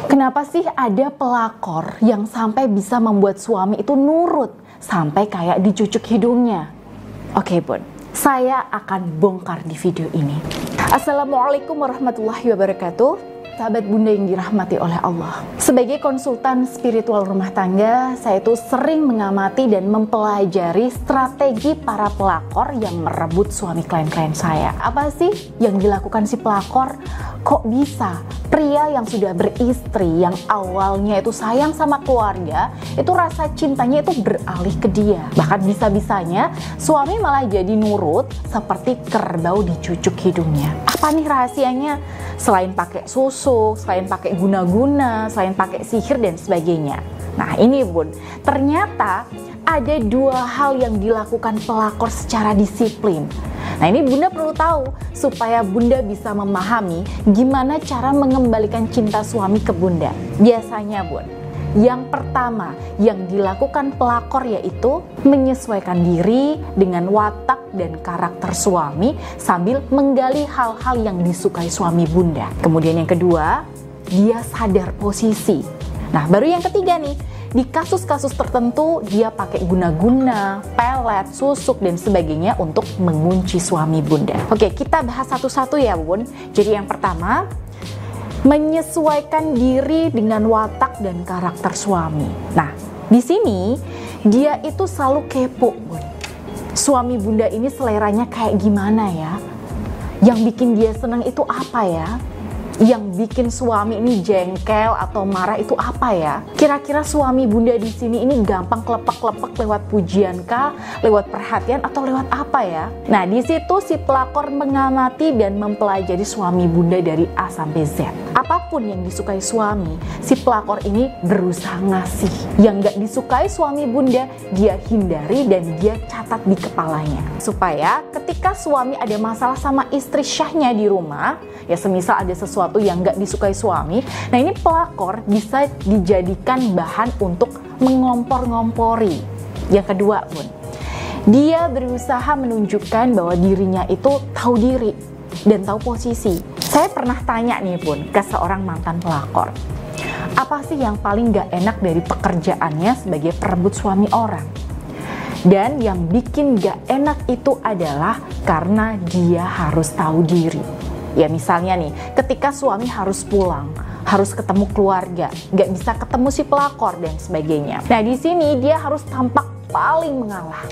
Kenapa sih ada pelakor yang sampai bisa membuat suami itu nurut sampai kayak dicucuk hidungnya? Oke bun, saya akan bongkar di video ini. Assalamualaikum warahmatullahi wabarakatuh. Sahabat bunda yang dirahmati oleh Allah. Sebagai konsultan spiritual rumah tangga, saya itu sering mengamati dan mempelajari strategi para pelakor yang merebut suami klien-klien saya. Apa sih yang dilakukan si pelakor? Kok bisa pria yang sudah beristri, yang awalnya itu sayang sama keluarga, itu rasa cintanya itu beralih ke dia. Bahkan bisa-bisanya suami malah jadi nurut seperti kerbau dicucuk hidungnya. Apa nih rahasianya? Selain pakai susu, selain pakai guna-guna, selain pakai sihir dan sebagainya. Nah ini bun, ternyata ada dua hal yang dilakukan pelakor secara disiplin. Nah ini bunda perlu tahu supaya bunda bisa memahami gimana cara mengembalikan cinta suami ke bunda. Biasanya bun, yang pertama yang dilakukan pelakor yaitu menyesuaikan diri dengan watak dan karakter suami sambil menggali hal-hal yang disukai suami bunda. Kemudian yang kedua, dia sadar posisi. Nah baru yang ketiga nih, di kasus-kasus tertentu dia pakai guna-guna, pelet, susuk dan sebagainya untuk mengunci suami bunda. Oke, kita bahas satu-satu ya bun. Jadi yang pertama, menyesuaikan diri dengan watak dan karakter suami. Nah, di sini dia itu selalu kepo, bun. Suami bunda ini seleranya kayak gimana ya? Yang bikin dia senang itu apa ya? Yang bikin suami ini jengkel atau marah itu apa ya? Kira-kira suami bunda di sini ini gampang kelepek-kelepek lewat pujian kah, lewat perhatian atau lewat apa ya? Nah, di situ si pelakor mengamati dan mempelajari suami bunda dari A sampai Z. Apapun yang disukai suami, si pelakor ini berusaha ngasih. Yang gak disukai suami bunda, dia hindari dan dia catat di kepalanya. Supaya ketika suami ada masalah sama istri syahnya di rumah, ya semisal ada sesuatu yang gak disukai suami, nah ini pelakor bisa dijadikan bahan untuk mengompor-ngompori. Yang kedua bun, dia berusaha menunjukkan bahwa dirinya itu tahu diri dan tahu posisi. Saya pernah tanya nih bun ke seorang mantan pelakor, apa sih yang paling gak enak dari pekerjaannya sebagai perebut suami orang? Dan yang bikin gak enak itu adalah karena dia harus tahu diri. Ya misalnya nih, ketika suami harus pulang, harus ketemu keluarga, gak bisa ketemu si pelakor dan sebagainya. Nah di sini dia harus tampak paling mengalah.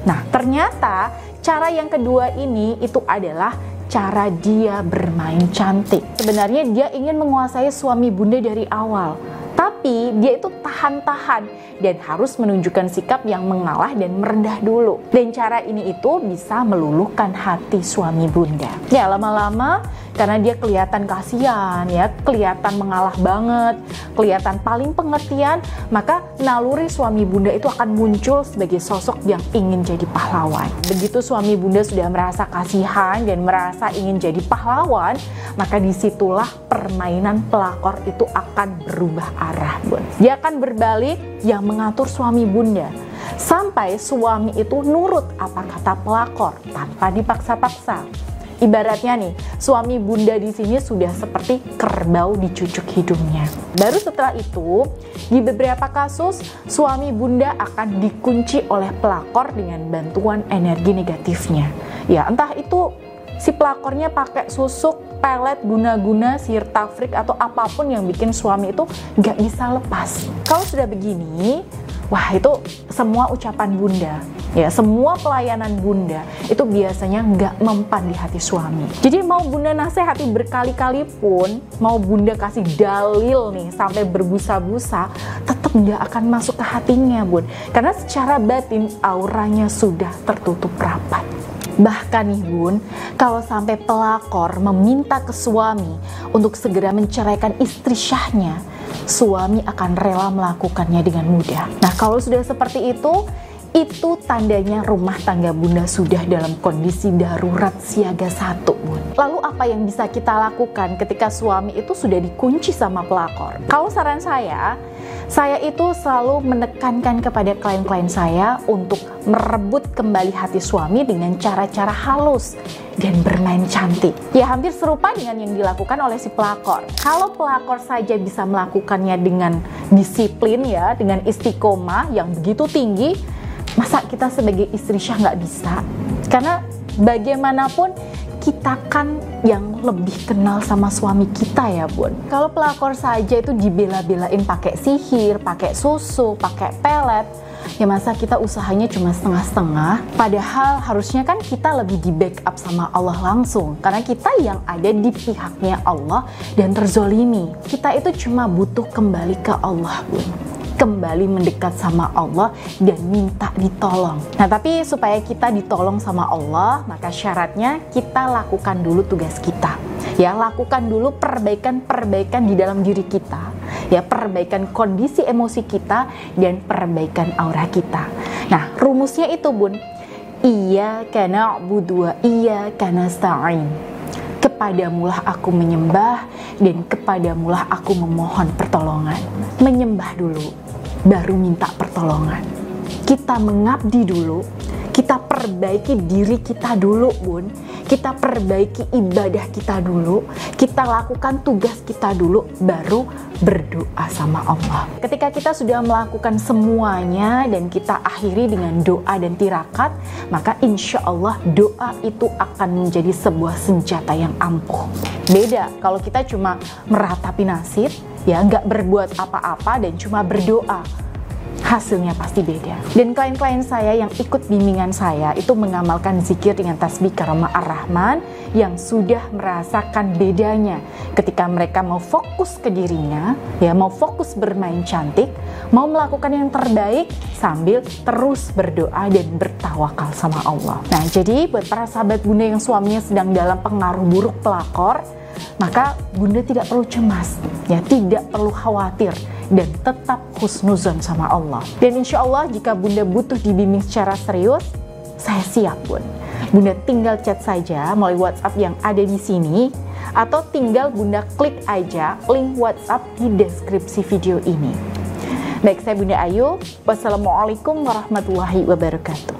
Nah ternyata cara yang kedua ini itu adalah cara dia bermain cantik. Sebenarnya dia ingin menguasai suami bunda dari awal, tapi dia itu tahan-tahan dan harus menunjukkan sikap yang mengalah dan merendah dulu. Dan cara ini itu bisa meluluhkan hati suami bunda. Ya lama-lama karena dia kelihatan kasihan ya, kelihatan mengalah banget, kelihatan paling pengertian, maka naluri suami bunda itu akan muncul sebagai sosok yang ingin jadi pahlawan. Begitu suami bunda sudah merasa kasihan dan merasa ingin jadi pahlawan, maka disitulah permainan pelakor itu akan berubah arah bun. Dia akan berbalik yang mengatur suami bunda sampai suami itu nurut apa kata pelakor tanpa dipaksa-paksa. Ibaratnya nih, suami bunda di sini sudah seperti kerbau dicucuk hidungnya. Baru setelah itu, di beberapa kasus suami bunda akan dikunci oleh pelakor dengan bantuan energi negatifnya. Ya, entah itu si pelakornya pakai susuk, pelet, guna-guna, sihir tafrik atau apapun yang bikin suami itu gak bisa lepas. Kalau sudah begini, wah itu semua ucapan bunda, ya semua pelayanan bunda itu biasanya nggak mempan di hati suami. Jadi mau bunda nasihati berkali-kali pun, mau bunda kasih dalil nih sampai berbusa-busa, tetap nggak akan masuk ke hatinya bun. Karena secara batin auranya sudah tertutup rapat. Bahkan nih bun, kalau sampai pelakor meminta ke suami untuk segera menceraikan istri syahnya, suami akan rela melakukannya dengan mudah. Nah kalau sudah seperti itu tandanya rumah tangga bunda sudah dalam kondisi darurat siaga 1 bun. Lalu apa yang bisa kita lakukan ketika suami itu sudah dikunci sama pelakor? Kalau saran saya itu selalu menekankan kepada klien-klien saya untuk merebut kembali hati suami dengan cara-cara halus dan bermain cantik. Ya hampir serupa dengan yang dilakukan oleh si pelakor. Kalau pelakor saja bisa melakukannya dengan disiplin ya, dengan istiqomah yang begitu tinggi, masa kita sebagai istri Syah nggak bisa? Karena bagaimanapun kita kan yang lebih kenal sama suami kita ya bun. Kalau pelakor saja itu dibela-belain pakai sihir, pakai susu, pakai pelet, ya masa kita usahanya cuma setengah-setengah. Padahal harusnya kan kita lebih di backup sama Allah langsung, karena kita yang ada di pihaknya Allah dan terzolimi. Kita itu cuma butuh kembali ke Allah bun, kembali mendekat sama Allah dan minta ditolong. Nah tapi supaya kita ditolong sama Allah, maka syaratnya kita lakukan dulu tugas kita. Ya, lakukan dulu perbaikan-perbaikan di dalam diri kita. Ya, perbaikan kondisi emosi kita dan perbaikan aura kita. Nah, rumusnya itu bun, iyyaka na'budu wa iyyaka nasta'in. Kepadamulah aku menyembah dan kepadamulah aku memohon pertolongan. Menyembah dulu, baru minta pertolongan. Kita mengabdi dulu, kita perbaiki diri kita dulu bun, kita perbaiki ibadah kita dulu, kita lakukan tugas kita dulu, baru berdoa sama Allah. Ketika kita sudah melakukan semuanya dan kita akhiri dengan doa dan tirakat, maka insya Allah doa itu akan menjadi sebuah senjata yang ampuh. Beda kalau kita cuma meratapi nasib, ya nggak berbuat apa-apa dan cuma berdoa, hasilnya pasti beda. Dan klien-klien saya yang ikut bimbingan saya itu mengamalkan zikir dengan tasbih Karamah Ar-Rahman yang sudah merasakan bedanya ketika mereka mau fokus ke dirinya, ya mau fokus bermain cantik, mau melakukan yang terbaik sambil terus berdoa dan bertawakal sama Allah. Nah jadi buat para sahabat bunda yang suaminya sedang dalam pengaruh buruk pelakor, maka bunda tidak perlu cemas, ya tidak perlu khawatir, dan tetap husnuzon sama Allah. Dan insya Allah jika bunda butuh dibimbing secara serius, saya siap bun. Bunda tinggal chat saja melalui WhatsApp yang ada di sini, atau tinggal bunda klik aja link WhatsApp di deskripsi video ini. Baik, saya Bunda Ayu. Wassalamualaikum warahmatullahi wabarakatuh.